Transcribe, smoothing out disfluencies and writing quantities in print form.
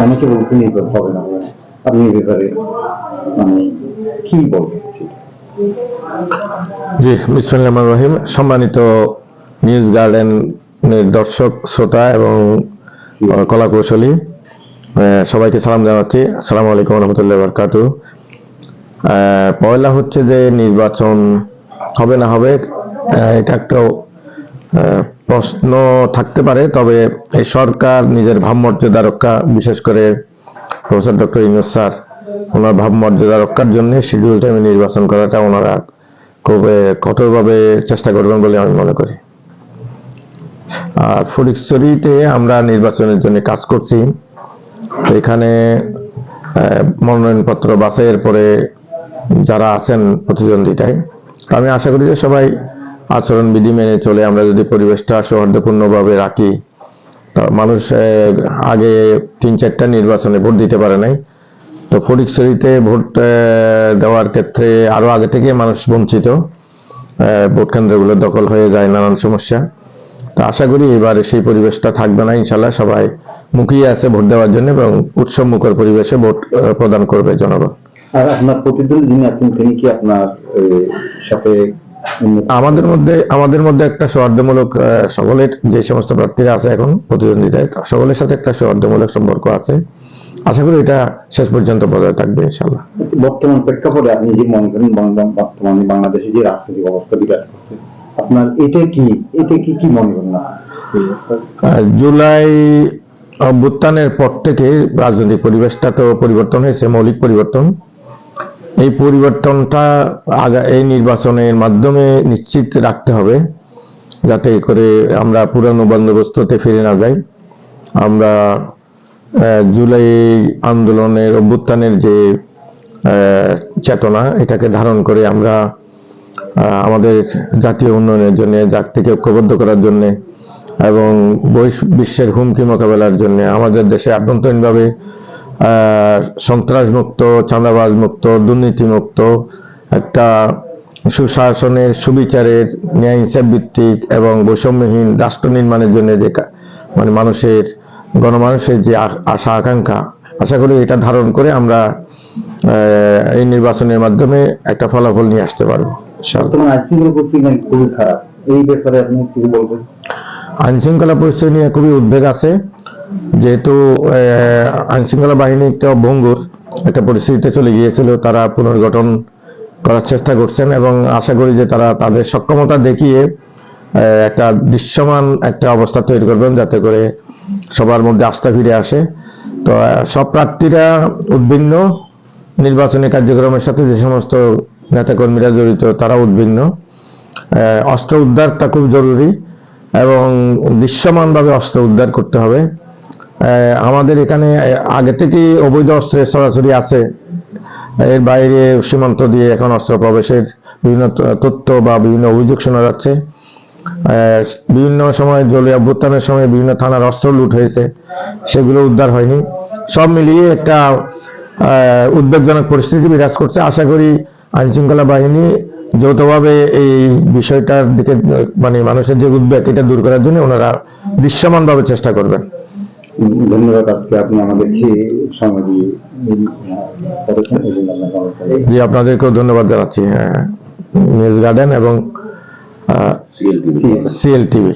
অনেকে বলতে নির্ভর হবে না, আপনি এই ব্যাপারে মানে কি বলবেন? জি, বিসমিল্লাহির রহমানির রহিম। সম্মানিত নিউজ গার্ডেনের দর্শক শ্রোতা এবং কলা কৌশলী সবাইকে সালাম জানাচ্ছি। আসসালামু আলাইকুম ওয়া রাহমাতুল্লাহি ওয়া বারাকাতুহু। পয়লা হচ্ছে যে নির্বাচন হবে না হবে, এটা একটা প্রশ্ন থাকতে পারে। তবে এই সরকার নিজের ভাবমর্যাদা রক্ষা, বিশেষ করে প্রফেসর ডক্টর ইউনূস স্যার, ওনার ভাবমর্যাদা রক্ষার জন্য শিডিউল টাইমে নির্বাচন করাটা ওনারা খুব কঠোরভাবে চেষ্টা করবেন বলে আমি মনে করি। আর ফটিকছড়িতে আমরা নির্বাচনের জন্য কাজ করছি। এখানে মনোনয়নপত্র বাছাইয়ের পরে যারা আছেন প্রতিদ্বন্দ্বিতায়, আমি আশা করি যে সবাই আচরণবিধি মেনে চলে আমরা যদি পরিবেশটা সৌহার্দ্যপূর্ণভাবে রাখি। মানুষ আগে ৩-৪টা নির্বাচনে ভোট দিতে পারে নাই, তো ফটিকছড়িতে ভোট দেওয়ার ক্ষেত্রে আরো আগে থেকে মানুষ বঞ্চিত, ভোট কেন্দ্রগুলো দখল হয়ে যায়, নানান সমস্যা। তো আশা করি এবারে সেই পরিবেশটা থাকবে না, ইনশাল্লাহ সবাই মুখিয়ে আছে ভোট দেওয়ার জন্য এবং উৎসব মুখর পরিবেশে ভোট প্রদান করবে জনগণ। আর আপনার প্রতিদ্বন্দ্বী যিনি আছেন তিনি কি আপনার সাথে? আমাদের মধ্যে একটা সৌহার্দ্যমূলক, সকলের যে সমস্ত প্রার্থীরা আছে এখন প্রতিদ্বন্দ্বিতায়, সকলের সাথে একটা সৌহার্দ্যমূলক সম্পর্ক আছে। আশা করি এটা শেষ পর্যন্ত বজায় থাকবে ইনশাল্লাহ। বর্তমান প্রেক্ষাপটে আপনি যে মনে করেন বর্তমানে বাংলাদেশে যে রাজনৈতিক অবস্থা বিরাজ করছে, আপনার এটা কি মনে করেন না? জুলাই অভ্যুত্থানের পর থেকে রাজনৈতিক পরিবেশটা তো পরিবর্তন হয়েছে, মৌলিক পরিবর্তন। এই পরিবর্তনটা এই নির্বাচনের মাধ্যমে নিশ্চিত রাখতে হবে, যাতে করে আমরা পুরানো বন্দোবস্ততে ফিরে না যাই। আমরা জুলাই আন্দোলনের অভ্যুত্থানের যে চেতনা, এটাকে ধারণ করে আমরা আমাদের জাতীয় উন্নয়নের জন্য, জাতিকে ঐক্যবদ্ধ করার জন্য এবং বিশ্বের হুমকি মোকাবেলার জন্য আমাদের দেশে আভ্যন্তরীণভাবে সন্ত্রাস মুক্ত, চাঁদাবাজ মুক্ত, দুর্নীতি মুক্ত একটা সুশাসনের, সুবিচারের, ন্যায় ইনসাফ ভিত্তিক এবং বৈষম্যহীন রাষ্ট্র নির্মাণের জন্য যে গণমানুষের যে আশা আকাঙ্ক্ষা, আশা করি এটা ধারণ করে আমরা এই নির্বাচনের মাধ্যমে একটা ফলাফল নিয়ে আসতে পারবো। খুবই খারাপ, এই ব্যাপারে আপনি কি বলবেন? আইন শৃঙ্খলা পরিস্থিতি নিয়ে খুবই উদ্বেগ আছে, যেহেতু আইন শৃঙ্খলা বাহিনী একটা ভঙ্গুর একটা পরিস্থিতিতে চলে গিয়েছিল। তারা পুনর্গঠন করার চেষ্টা করছেন এবং আশা করি যে তারা তাদের সক্ষমতা দেখিয়ে একটা দৃশ্যমান একটা অবস্থা তৈরি করবেন, যাতে করে সবার মধ্যে আস্থা ফিরে আসে। তো সব প্রার্থীরা উদ্বিগ্ন, নির্বাচনী কার্যক্রমের সাথে যে সমস্ত নেতাকর্মীরা জড়িত তারা উদ্বিগ্ন। অস্ত্র উদ্ধারটা খুব জরুরি এবং দৃশ্যমানভাবে অস্ত্র উদ্ধার করতে হবে। আমাদের এখানে আগে থেকেই অবৈধ অস্ত্রের সরাসরি আছে, এর বাইরে সীমান্ত দিয়ে এখন অস্ত্র প্রবেশের বিভিন্ন তথ্য বা বিভিন্ন অভিযোগ শোনা যাচ্ছে। বিভিন্ন সময় জুলাই অভ্যুত্থানের সময় বিভিন্ন থানার অস্ত্র লুট হয়েছে, সেগুলো উদ্ধার হয়নি। সব মিলিয়ে একটা উদ্বেগজনক পরিস্থিতি বিরাজ করছে। আশা করি আইন শৃঙ্খলা বাহিনী যৌথভাবে এই বিষয়টার দিকে, মানে মানুষের যে উদ্বেগ, এটা দূর করার জন্য ওনারা দৃশ্যমানভাবে চেষ্টা করবেন। ধন্যবাদ, আজকে আপনি আমাদেরকে সময় দিয়ে জি, আপনাদেরকেও ধন্যবাদ জানাচ্ছি, নিউজ গার্ডেন এবং সিএল টিভি।